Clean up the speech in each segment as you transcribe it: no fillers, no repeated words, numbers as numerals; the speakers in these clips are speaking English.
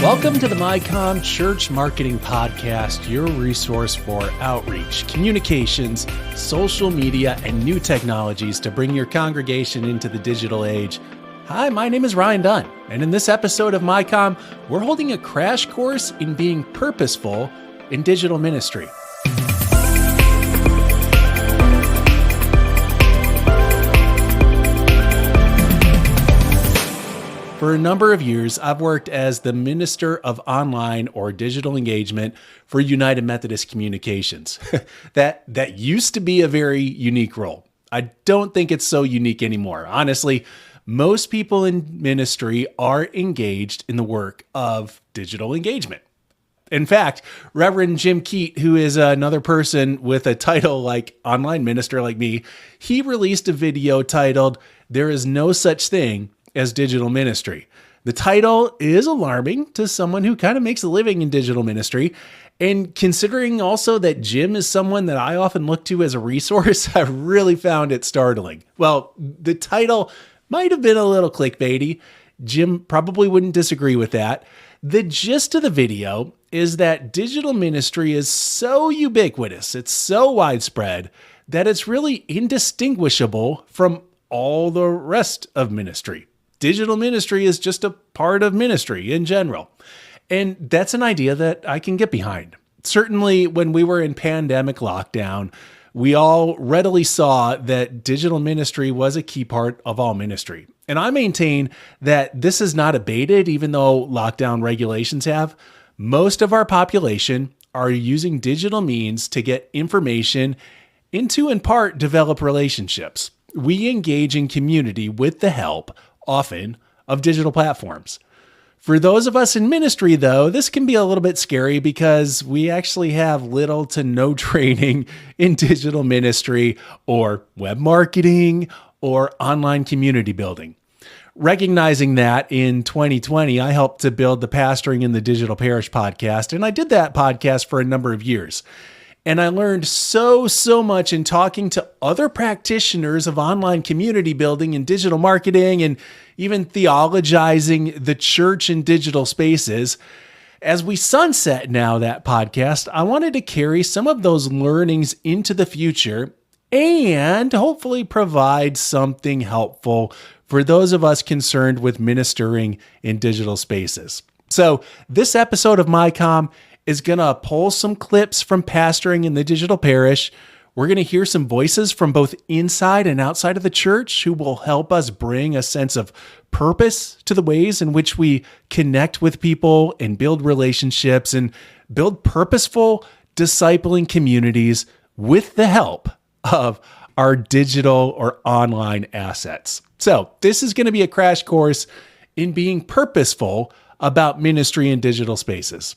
Welcome to the MyCom Church Marketing Podcast, your resource for outreach, communications, social media, and new technologies to bring your congregation into the digital age. Hi, my name is Ryan Dunn, and in this episode of MyCom, we're holding a crash course in being purposeful in digital ministry. For a number of years, I've worked as the Minister of Online or Digital Engagement for United Methodist Communications. That used to be a very unique role. I don't think it's so unique anymore. Honestly, most people in ministry are engaged in the work of digital engagement. In fact, Reverend Jim Keat, who is another person with a title like online minister like me, he released a video titled, "There is no such thing as digital ministry." The title is alarming to someone who kind of makes a living in digital ministry. And considering also that Jim is someone that I often look to as a resource, I really found it startling. Well, the title might have been a little clickbaity. Jim probably wouldn't disagree with that. The gist of the video is that digital ministry is so ubiquitous, it's so widespread, that it's really indistinguishable from all the rest of ministry. Digital ministry is just a part of ministry in general. And that's an idea that I can get behind. Certainly, when we were in pandemic lockdown, we all readily saw that digital ministry was a key part of all ministry. And I maintain that this is not abated, even though lockdown regulations have. Most of our population are using digital means to get information and to, in part, develop relationships. We engage in community with the help, often, of digital platforms. For those of us in ministry, though, this can be a little bit scary because we actually have little to no training in digital ministry or web marketing or online community building. Recognizing that in 2020, I helped to build the Pastoring in the Digital Parish podcast, and I did that podcast for a number of years. And I learned so much in talking to other practitioners of online community building and digital marketing and even theologizing the church in digital spaces. As we sunset now that podcast, I wanted to carry some of those learnings into the future and hopefully provide something helpful for those of us concerned with ministering in digital spaces. So this episode of MyCom is going to pull some clips from pastoring in the digital parish. We're going to hear some voices from both inside and outside of the church who will help us bring a sense of purpose to the ways in which we connect with people and build relationships and build purposeful discipling communities with the help of our digital or online assets. So this is going to be a crash course in being purposeful about ministry in digital spaces.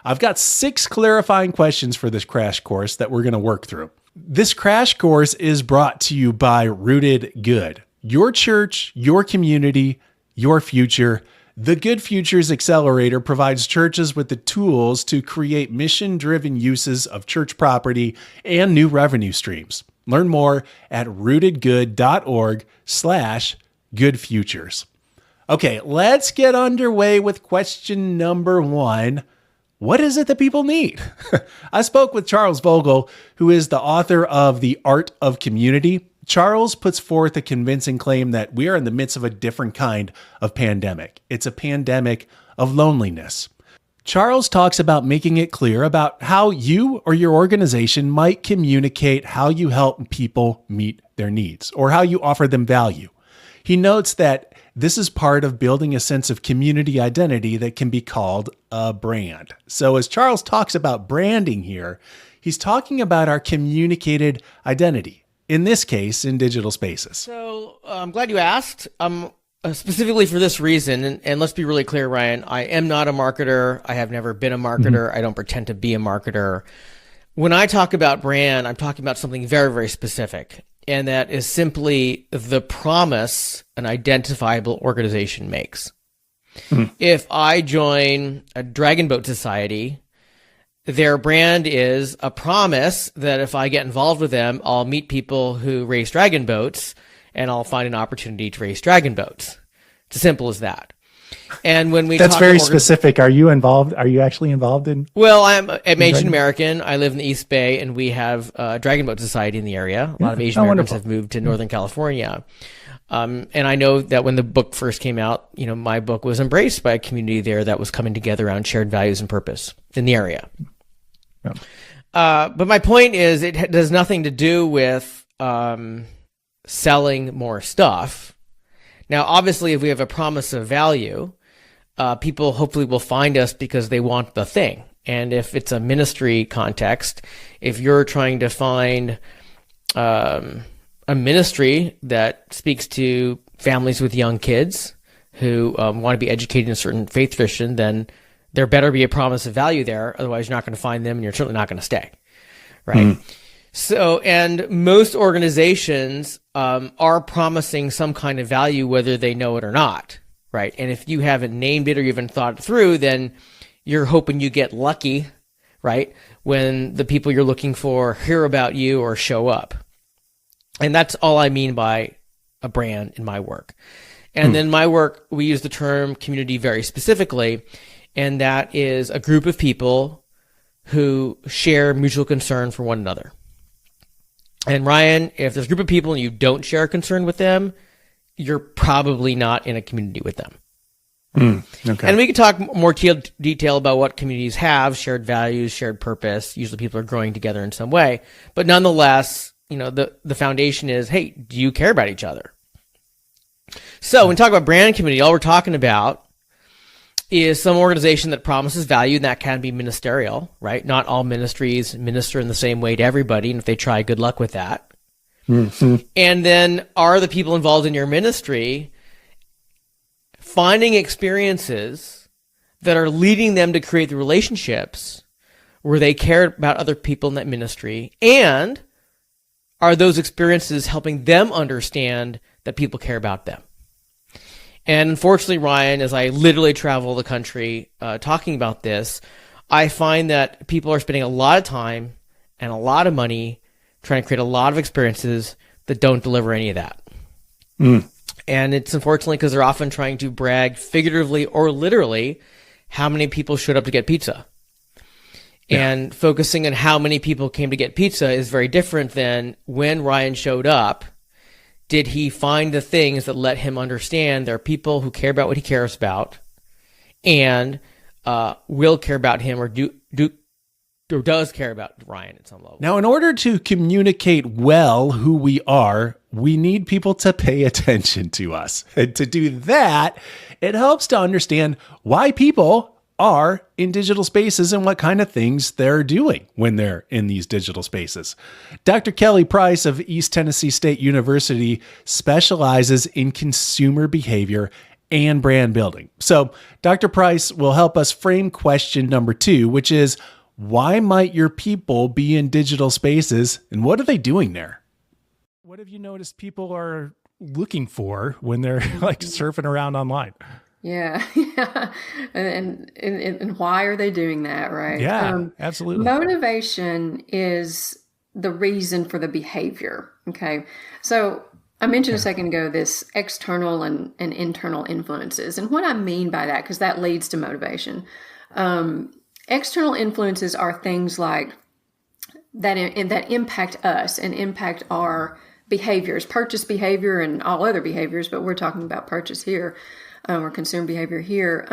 I've got 6 clarifying questions for this crash course that we're going to work through. This crash course is brought to you by Rooted Good, your church, your community, your future. The Good Futures Accelerator provides churches with the tools to create mission-driven uses of church property and new revenue streams. Learn more at rootedgood.org/goodfutures. Okay, let's get underway with question number 1. What is it that people need? I spoke with Charles Vogl, who is the author of The Art of Community. Charles puts forth a convincing claim that we are in the midst of a different kind of pandemic. It's a pandemic of loneliness. Charles talks about making it clear about how you or your organization might communicate how you help people meet their needs or how you offer them value. He notes that this is part of building a sense of community identity that can be called a brand. So as Charles talks about branding here, he's talking about our communicated identity, in this case, in digital spaces. So I'm glad you asked. Specifically for this reason, and let's be really clear, Ryan, I am not a marketer. I have never been a marketer. I don't pretend to be a marketer. When I talk about brand, I'm talking about something very, very specific. And that is simply the promise an identifiable organization makes. If I join a Dragon Boat Society, their brand is a promise that if I get involved with them, I'll meet people who race dragon boats and I'll find an opportunity to race dragon boats. It's as simple as that. And when we That's talk very about specific. Are you involved? Are you actually involved in? Well, I'm Asian American. I live in the East Bay, and we have a Dragon Boat Society in the area. A lot of Asian Americans have moved to Northern California. And I know that when the book first came out, my book was embraced by a community there that was coming together around shared values and purpose in the area. Yeah. But my point is, it has nothing to do with selling more stuff. Now, obviously, if we have a promise of value, people hopefully will find us because they want the thing. And if it's a ministry context, if you're trying to find a ministry that speaks to families with young kids who want to be educated in a certain faith tradition, then there better be a promise of value there. Otherwise, you're not going to find them and you're certainly not going to stay. Right. So, and most organizations are promising some kind of value, whether they know it or not. Right. And if you haven't named it or you haven't thought it through, then you're hoping you get lucky, right, when the people you're looking for hear about you or show up. And that's all I mean by a brand in my work. And then my work, we use the term community very specifically, and that is a group of people who share mutual concern for one another. And Ryan, if there's a group of people and you don't share a concern with them, you're probably not in a community with them. Okay. And we could talk more detail about what communities have, shared values, shared purpose. Usually people are growing together in some way. But nonetheless, the foundation is, hey, do you care about each other? So when we talk about brand community, all we're talking about is some organization that promises value, and that can be ministerial, right? Not all ministries minister in the same way to everybody, and if they try, good luck with that. Mm-hmm. And then are the people involved in your ministry finding experiences that are leading them to create the relationships where they care about other people in that ministry, and are those experiences helping them understand that people care about them? And unfortunately, Ryan, as I literally travel the country talking about this, I find that people are spending a lot of time and a lot of money trying to create a lot of experiences that don't deliver any of that. And it's unfortunately because they're often trying to brag figuratively or literally how many people showed up to get pizza. Yeah. And focusing on how many people came to get pizza is very different than when Ryan showed up. Did he find the things that let him understand there are people who care about what he cares about and will care about him or does care about Ryan at some level? Now, in order to communicate well who we are, we need people to pay attention to us. And to do that, it helps to understand why people are in digital spaces and what kind of things they're doing when they're in these digital spaces. Dr. Kelly Price of East Tennessee State University specializes in consumer behavior and brand building. So Dr. Price will help us frame question number 2, which is, why might your people be in digital spaces and what are they doing there? What have you noticed people are looking for when they're like surfing around online? Yeah. And why are they doing that, right? Yeah, absolutely. Motivation is the reason for the behavior, okay? So I mentioned a second ago this external and internal influences. And what I mean by that, because that leads to motivation. External influences are things like that impact us and impact our behaviors, purchase behavior and all other behaviors, but we're talking about purchase here. Or consumer behavior here.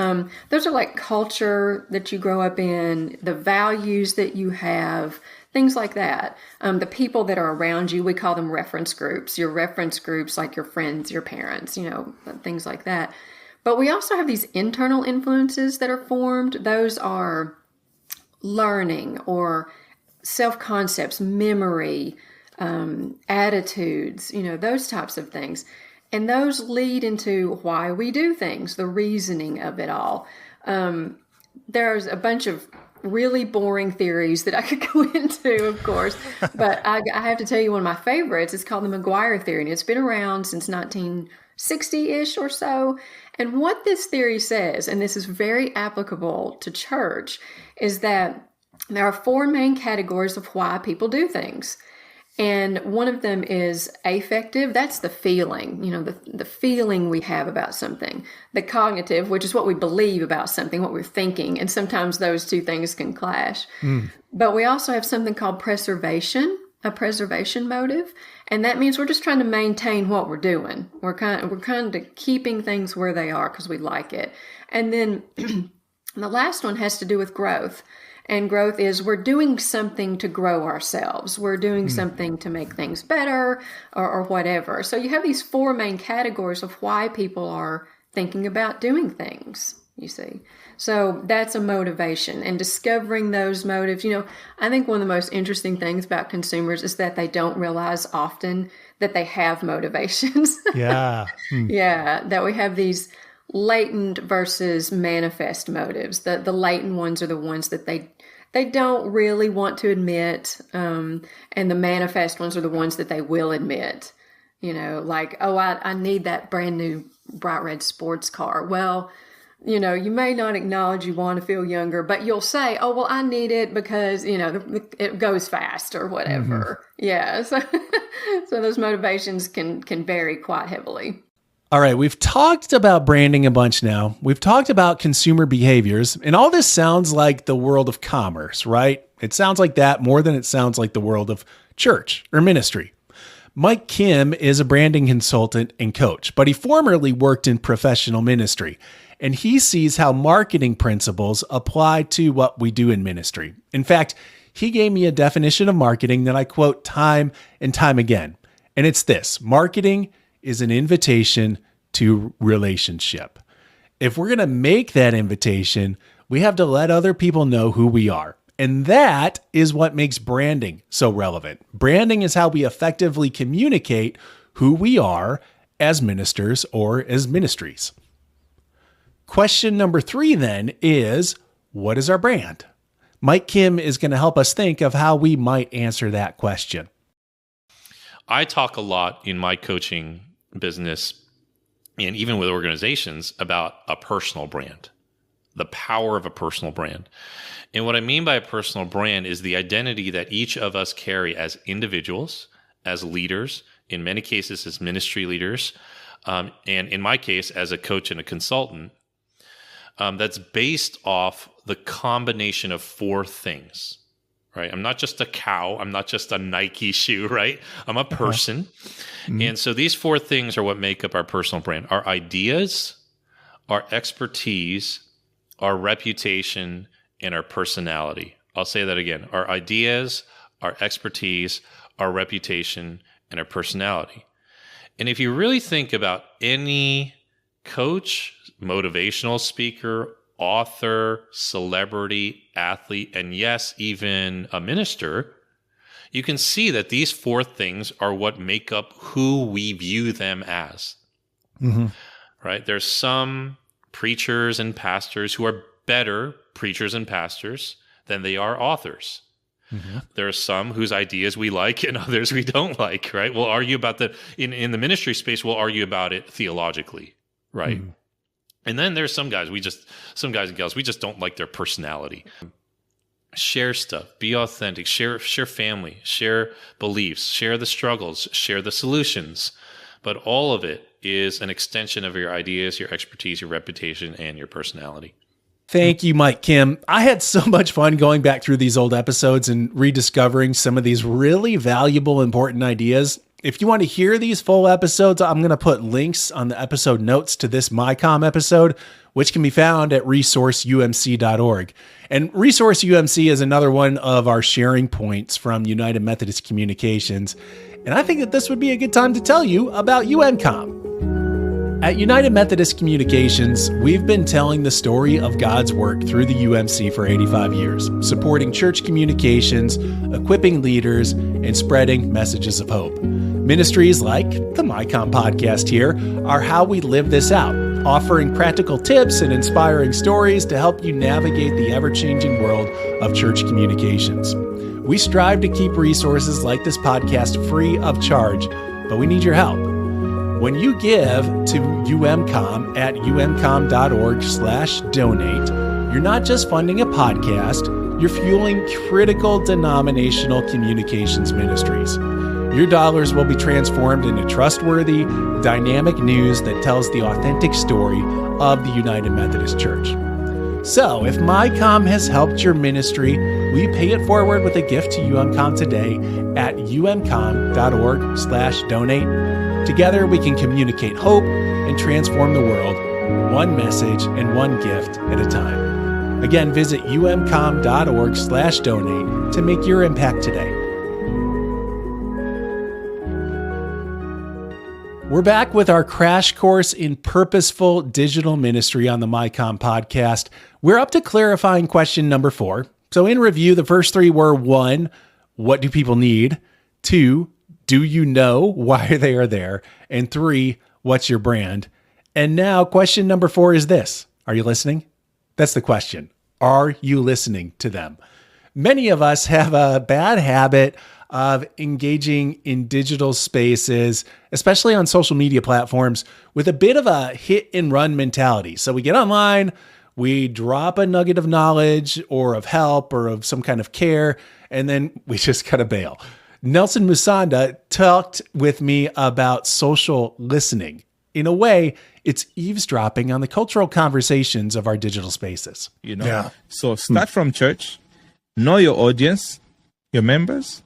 Those are like culture that you grow up in, the values that you have, things like that. The people that are around you, we call them reference groups. Your reference groups, like your friends, your parents, things like that. But we also have these internal influences that are formed. Those are learning or self-concepts, memory, attitudes, those types of things. And those lead into why we do things, the reasoning of it all. There's a bunch of really boring theories that I could go into, of course. But I have to tell you, one of my favorites is called the McGuire theory. And it's been around since 1960-ish or so. And what this theory says, and this is very applicable to church, is that there are 4 main categories of why people do things. And one of them is affective. That's the feeling, the feeling we have about something. The cognitive, which is what we believe about something, what we're thinking. And sometimes those two things can clash. But we also have something called preservation, a preservation motive. And that means we're just trying to maintain what we're doing. We're kind of keeping things where they are because we like it. And then the last one has to do with growth. And growth is we're doing something to grow ourselves. We're doing something to make things better or whatever. So you have these four main categories of why people are thinking about doing things, you see. So that's a motivation, and discovering those motives. I think one of the most interesting things about consumers is that they don't realize often that they have motivations. Yeah. Yeah, that we have these latent versus manifest motives. The latent ones are the ones that they don't really want to admit, and the manifest ones are the ones that they will admit. Like, I need that brand new bright red sports car. Well, you may not acknowledge you want to feel younger, but you'll say, oh, well, I need it because, it goes fast or whatever. Yeah. So those motivations can vary quite heavily. All right, we've talked about branding a bunch now. We've talked about consumer behaviors, and all this sounds like the world of commerce, right? It sounds like that more than it sounds like the world of church or ministry. Mike Kim is a branding consultant and coach, but he formerly worked in professional ministry, and he sees how marketing principles apply to what we do in ministry. In fact, he gave me a definition of marketing that I quote time and time again, and it's this: marketing is an invitation to relationship. If we're going to make that invitation, we have to let other people know who we are. And that is what makes branding so relevant. Branding is how we effectively communicate who we are as ministers or as ministries. Question number 3 then is, what is our brand? Mike Kim is going to help us think of how we might answer that question. I talk a lot in my coaching business and even with organizations about a personal brand, the power of a personal brand. And what I mean by a personal brand is the identity that each of us carry as individuals, as leaders, in many cases as ministry leaders, and in my case as a coach and a consultant, that's based off the combination of 4 things. Right? I'm not just a cow. I'm not just a Nike shoe, right? I'm a person. And so these 4 things are what make up our personal brand: our ideas, our expertise, our reputation, and our personality. I'll say that again: our ideas, our expertise, our reputation, and our personality. And if you really think about any coach, motivational speaker, author, celebrity, athlete, and yes, even a minister, you can see that these 4 things are what make up who we view them as. Right? There's some preachers and pastors who are better preachers and pastors than they are authors. There are some whose ideas we like and others we don't like, right? We'll argue about in the ministry space, we'll argue about it theologically, right? And then there's some guys and gals, we just don't like their personality. Share stuff, be authentic, share family, share beliefs, share the struggles, share the solutions. But all of it is an extension of your ideas, your expertise, your reputation, and your personality. Thank you, Mike Kim. I had so much fun going back through these old episodes and rediscovering some of these really valuable, important ideas. If you want to hear these full episodes, I'm going to put links on the episode notes to this MyCom episode, which can be found at resourceumc.org. And Resource UMC is another one of our sharing points from United Methodist Communications. And I think that this would be a good time to tell you about UMCom. At United Methodist Communications, we've been telling the story of God's work through the UMC for 85 years, supporting church communications, equipping leaders, and spreading messages of hope. Ministries like the MyCom Podcast here are how we live this out, offering practical tips and inspiring stories to help you navigate the ever-changing world of church communications. We strive to keep resources like this podcast free of charge, but we need your help. When you give to UMCom at umcom.org/donate, you're not just funding a podcast, you're fueling critical denominational communications ministries. your dollars will be transformed into trustworthy, dynamic news that tells the authentic story of the United Methodist Church. So, if MyCom has helped your ministry, we pay it forward with a gift to UMCOM today at umcom.org/donate. Together, we can communicate hope and transform the world, one message and one gift at a time. Again, visit umcom.org/donate to make your impact today. We're back with our crash course in purposeful digital ministry on the MyCom podcast. We're up to clarifying question number 4. So in review, the first 3 were 1, what do people need? 2, do you know why they are there? And 3, what's your brand? And now question number 4 is this. Are you listening? That's the question. Are you listening to them? Many of us have a bad habit of engaging in digital spaces, especially on social media platforms, with a bit of a hit and run mentality. So we get online, we drop a nugget of knowledge or of help or of some kind of care, and then we just kind of bail. Nelson Musonda talked with me about social listening. In a way, it's eavesdropping on the cultural conversations of our digital spaces. So start from church, know your audience, your members.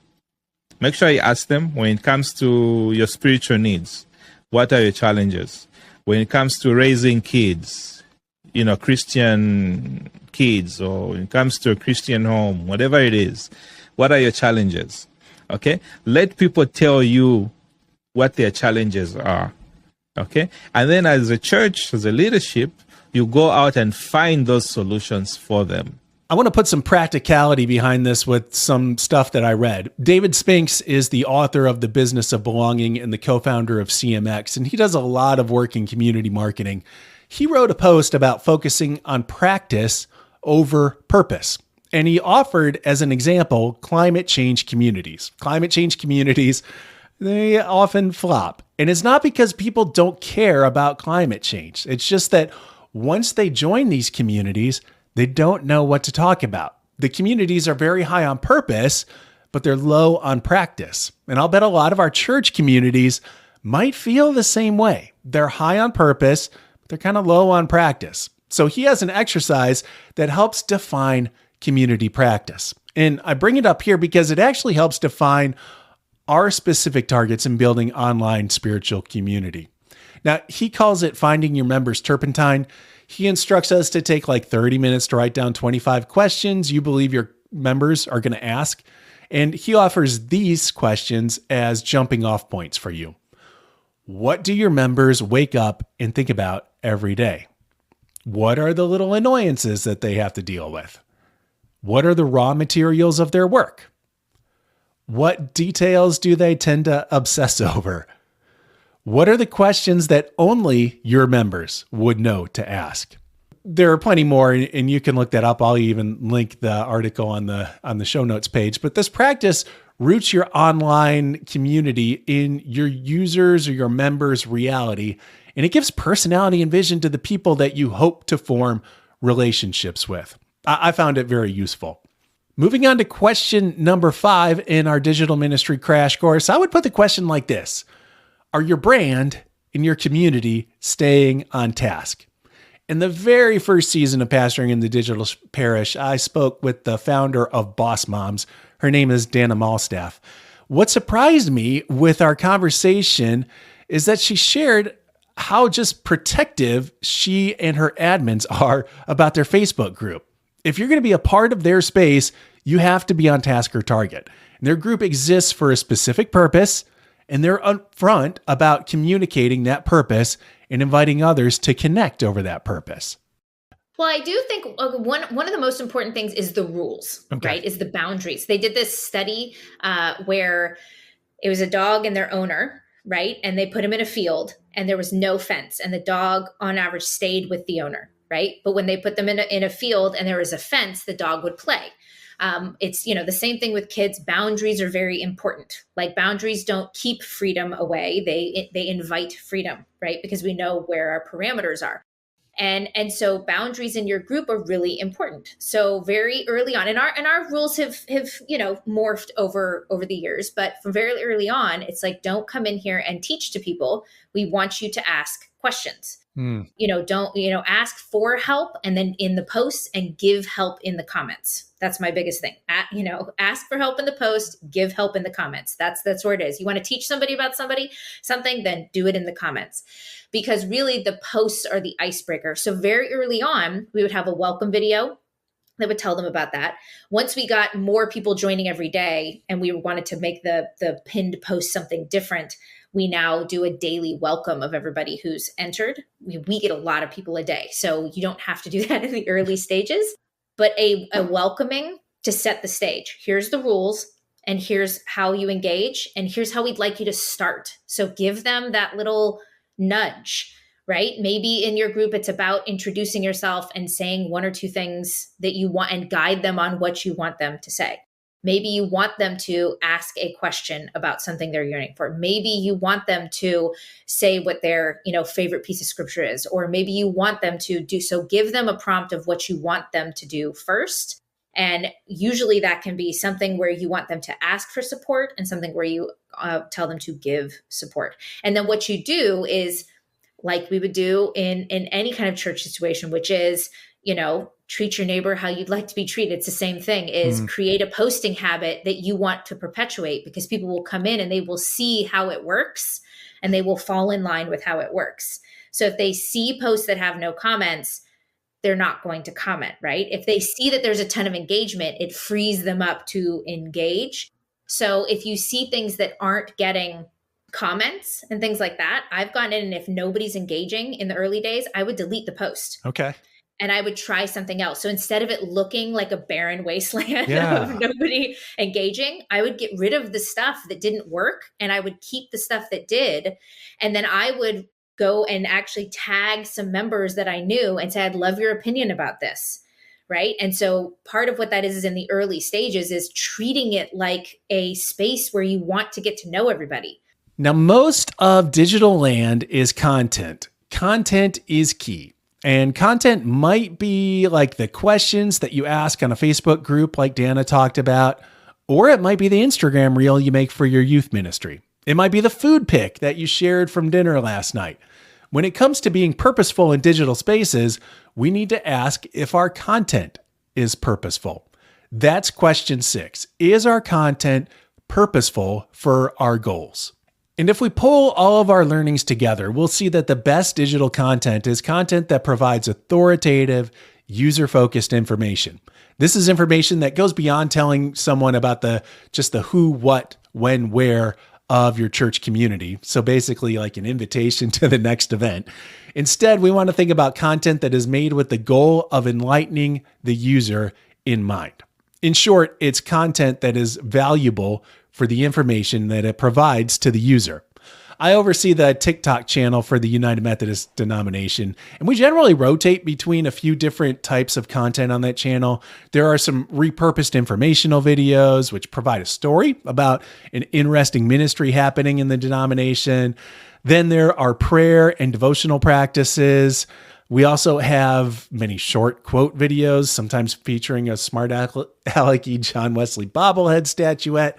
Make sure you ask them when it comes to your spiritual needs. What are your challenges? When it comes to raising kids, Christian kids, or when it comes to a Christian home, whatever it is, what are your challenges? Okay? Let people tell you what their challenges are. Okay? And then as a church, as a leadership, you go out and find those solutions for them. I want to put some practicality behind this with some stuff that I read. David Spinks is the author of The Business of Belonging and the co-founder of CMX, and he does a lot of work in community marketing. He wrote a post about focusing on practice over purpose. And he offered as an example, climate change communities. Climate change communities, they often flop. And it's not because people don't care about climate change. It's just that once they join these communities, they don't know what to talk about. The communities are very high on purpose, but they're low on practice. And I'll bet a lot of our church communities might feel the same way. They're high on purpose, but they're kind of low on practice. So he has an exercise that helps define community practice. And I bring it up here because it actually helps define our specific targets in building online spiritual community. Now, he calls it finding your members turpentine. He instructs us to take like 30 minutes to write down 25 questions you believe your members are going to ask. And he offers these questions as jumping off points for you. What do your members wake up and think about every day? What are the little annoyances that they have to deal with? What are the raw materials of their work? What details do they tend to obsess over? What are the questions that only your members would know to ask? There are plenty more, and you can look that up. I'll even link the article on the show notes page. But this practice roots your online community in your users or your members' reality, and it gives personality and vision to the people that you hope to form relationships with. I found it very useful. Moving on to question number 5 in our digital ministry crash course, I would put the question like this. Are your brand and your community staying on task? In the very first season of pastoring in the digital parish, I spoke with the founder of Boss Moms. Her name is Dana Malstaff. What surprised me with our conversation is that she shared how just protective she and her admins are about their Facebook group. If you're going to be a part of their space, you have to be on task or target. And their group exists for a specific purpose, and they're upfront about communicating that purpose and inviting others to connect over that purpose. Well, I do think one of the most important things is the rules, right? Is the boundaries. They did this study where it was a dog and their owner, right? And they put him in a field and there was no fence, and the dog on average stayed with the owner, right? But when they put them in a field and there was a fence, the dog would play. It's, the same thing with kids. Boundaries are very important. Like, boundaries don't keep freedom away. They invite freedom, right? Because we know where our parameters are. And so boundaries in your group are really important. So very early on, and our rules have morphed over the years, but from very early on, it's like, don't come in here and teach to people. We want you to ask questions. Don't ask for help, and then in the posts, and give help in the comments. That's my biggest thing. Ask for help in the post, give help in the comments. That's where it is. You want to teach somebody about something, then do it in the comments, because really the posts are the icebreaker. So very early on, we would have a welcome video that would tell them about that. Once we got more people joining every day, and we wanted to make the pinned post something different, we now do a daily welcome of everybody who's entered. We get a lot of people a day, so you don't have to do that in the early stages, but a welcoming to set the stage. Here's the rules, and here's how you engage, and here's how we'd like you to start. So give them that little nudge, right? Maybe in your group, it's about introducing yourself and saying one or two things that you want, and guide them on what you want them to say. Maybe you want them to ask a question about something they're yearning for. Maybe you want them to say what their, favorite piece of scripture is, or maybe you want them to do so. Give them a prompt of what you want them to do first. And usually that can be something where you want them to ask for support, and something where you tell them to give support. And then what you do is, like we would do in any kind of church situation, which is, treat your neighbor how you'd like to be treated. It's the same thing, is create a posting habit that you want to perpetuate, because people will come in and they will see how it works, and they will fall in line with how it works. So if they see posts that have no comments, they're not going to comment, right? If they see that there's a ton of engagement, it frees them up to engage. So if you see things that aren't getting comments and things like that, I've gone in, and if nobody's engaging in the early days, I would delete the post. Okay. And I would try something else. So instead of it looking like a barren wasteland of nobody engaging, I would get rid of the stuff that didn't work, and I would keep the stuff that did. And then I would go and actually tag some members that I knew and say, I'd love your opinion about this. Right. And so part of what that is in the early stages is treating it like a space where you want to get to know everybody. Now, most of digital land is content. Content is key. And content might be like the questions that you ask on a Facebook group like Dana talked about, or it might be the Instagram reel you make for your youth ministry. It might be the food pic that you shared from dinner last night. When it comes to being purposeful in digital spaces, we need to ask if our content is purposeful. That's question 6. Is our content purposeful for our goals? And if we pull all of our learnings together, we'll see that the best digital content is content that provides authoritative, user-focused information. This is information that goes beyond telling someone about just the who, what, when, where of your church community. So basically like an invitation to the next event. Instead, we want to think about content that is made with the goal of enlightening the user in mind. In short, it's content that is valuable for the information that it provides to the user. I oversee the TikTok channel for the United Methodist denomination, and we generally rotate between a few different types of content on that channel. There are some repurposed informational videos, which provide a story about an interesting ministry happening in the denomination. Then there are prayer and devotional practices. We also have many short quote videos, sometimes featuring a smart alecky John Wesley bobblehead statuette.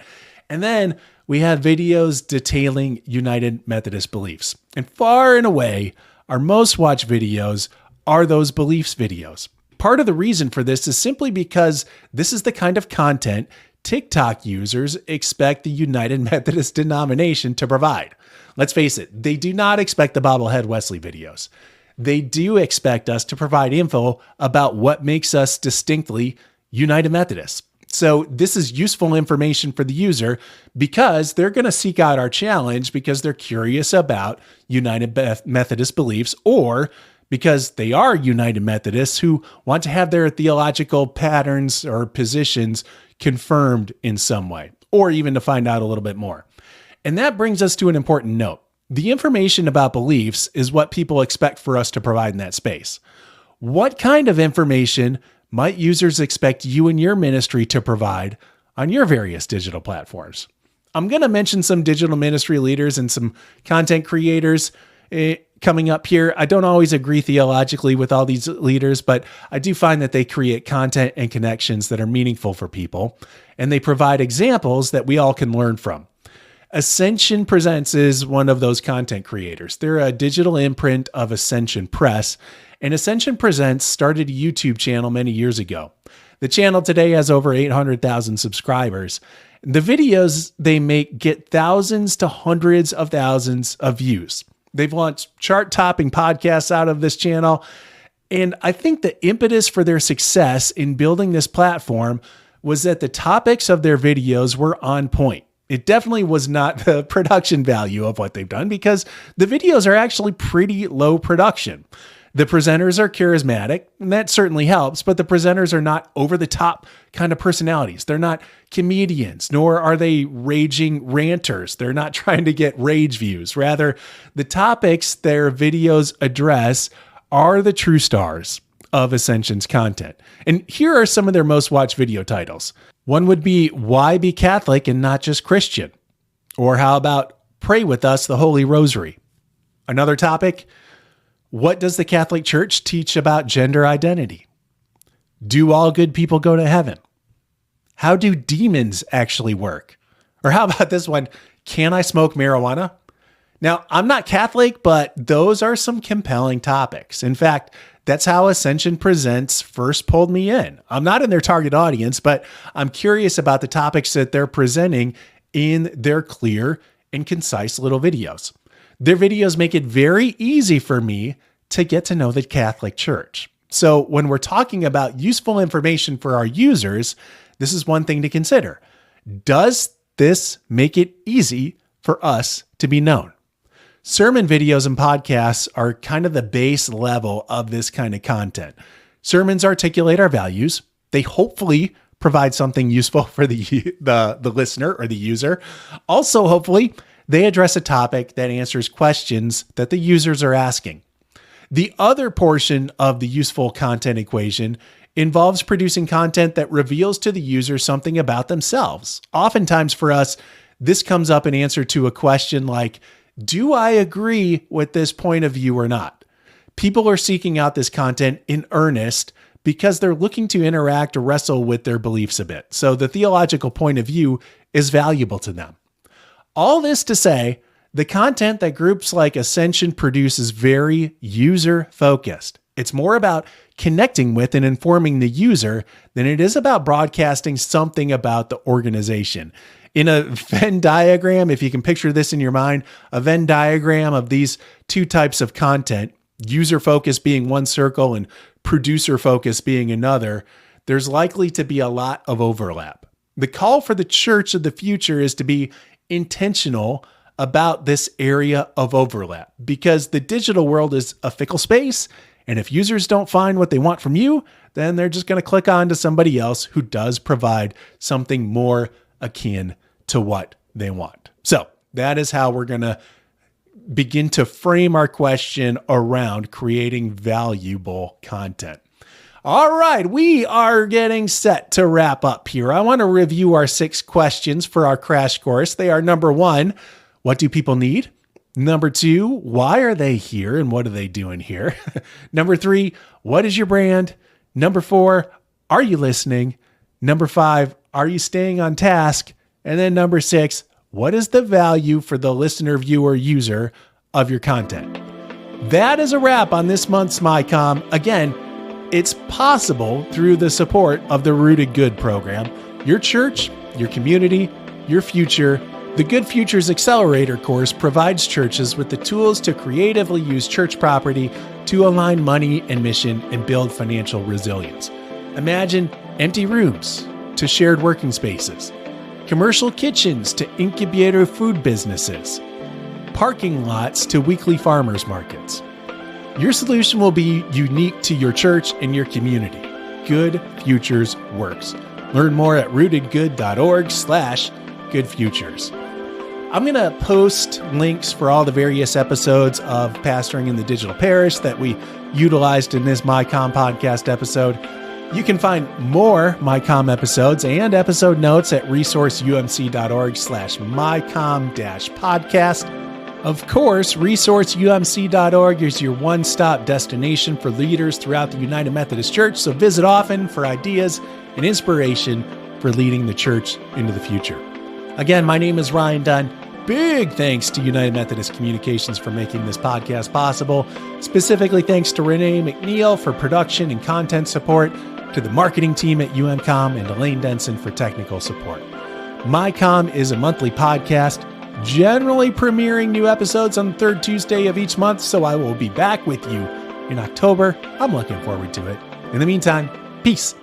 And then we have videos detailing United Methodist beliefs. And far and away, our most watched videos are those beliefs videos. Part of the reason for this is simply because this is the kind of content TikTok users expect the United Methodist denomination to provide. Let's face it, they do not expect the bobblehead Wesley videos. They do expect us to provide info about what makes us distinctly United Methodists. So this is useful information for the user because they're going to seek out our challenge because they're curious about United Methodist beliefs, or because they are United Methodists who want to have their theological patterns or positions confirmed in some way, or even to find out a little bit more. And that brings us to an important note. The information about beliefs is what people expect for us to provide in that space. What kind of information might users expect you and your ministry to provide on your various digital platforms? I'm going to mention some digital ministry leaders and some content creators. coming up here. I don't always agree theologically with all these leaders, but I do find that they create content and connections that are meaningful for people, and they provide examples that we all can learn from. Ascension Presents is one of those content creators. They're a digital imprint of Ascension Press, and Ascension Presents started a YouTube channel many years ago. The channel today has over 800,000 subscribers. The videos they make get thousands to hundreds of thousands of views. They've launched chart-topping podcasts out of this channel, and I think the impetus for their success in building this platform was that the topics of their videos were on point. It definitely was not the production value of what they've done, because the videos are actually pretty low production. The presenters are charismatic, and that certainly helps, but the presenters are not over-the-top kind of personalities. They're not comedians, nor are they raging ranters. They're not trying to get rage views. Rather, the topics their videos address are the true stars of Ascension's content. And here are some of their most watched video titles. One would be, Why Be Catholic and Not Just Christian? Or how about Pray With Us, the Holy Rosary? Another topic, what does the Catholic Church teach about gender identity? Do all good people go to heaven? How do demons actually work? Or how about this one? Can I smoke marijuana? Now, I'm not Catholic, but those are some compelling topics. In fact, that's how Ascension Presents first pulled me in. I'm not in their target audience, but I'm curious about the topics that they're presenting in their clear and concise little videos. Their videos make it very easy for me to get to know the Catholic Church. So when we're talking about useful information for our users, this is one thing to consider. Does this make it easy for us to be known? Sermon videos and podcasts are kind of the base level of this kind of content. Sermons articulate our values. They hopefully provide something useful for the listener or the user. Also, hopefully, they address a topic that answers questions that the users are asking. The other portion of the useful content equation involves producing content that reveals to the user something about themselves. Oftentimes for us, this comes up in answer to a question like, do I agree with this point of view or not? People are seeking out this content in earnest because they're looking to interact or wrestle with their beliefs a bit. So the theological point of view is valuable to them. All this to say, the content that groups like Ascension produce is very user-focused. It's more about connecting with and informing the user than it is about broadcasting something about the organization. In a Venn diagram, if you can picture this in your mind, a Venn diagram of these two types of content, user focus being one circle and producer focus being another, there's likely to be a lot of overlap. The call for the church of the future is to be intentional about this area of overlap, because the digital world is a fickle space. And if users don't find what they want from you, then they're just going to click on to somebody else who does provide something more akin to what they want. So that is how we're going to begin to frame our question around creating valuable content. All right, we are getting set to wrap up here. I want to review our 6 questions for our crash course. They are: number 1, what do people need? Number 2, why are they here and what are they doing here? Number 3, what is your brand? Number 4, are you listening? Number 5, are you staying on task? And then number 6, what is the value for the listener, viewer, user of your content? That is a wrap on this month's MyCom. Again, it's possible through the support of the Rooted Good program. Your church, your community, your future. The Good Futures Accelerator course provides churches with the tools to creatively use church property to align money and mission and build financial resilience. Imagine empty rooms to shared working spaces, commercial kitchens to incubator food businesses, parking lots to weekly farmers markets. Your solution will be unique to your church and your community. Good Futures works. Learn more at rootedgood.org/goodfutures. I'm going to post links for all the various episodes of Pastoring in the Digital Parish that we utilized in this MyCom Podcast episode. You can find more MyCom episodes and episode notes at resourceumc.org/MyCom-podcast. Of course, resourceumc.org is your one-stop destination for leaders throughout the United Methodist Church, so visit often for ideas and inspiration for leading the church into the future. Again, my name is Ryan Dunn. Big thanks to United Methodist Communications for making this podcast possible. Specifically, thanks to Renee McNeil for production and content support, to the marketing team at UMCOM, and Elaine Denson for technical support. MyCom is a monthly podcast, generally premiering new episodes on the third Tuesday of each month, so I will be back with you in October. I'm looking forward to it. In the meantime, peace.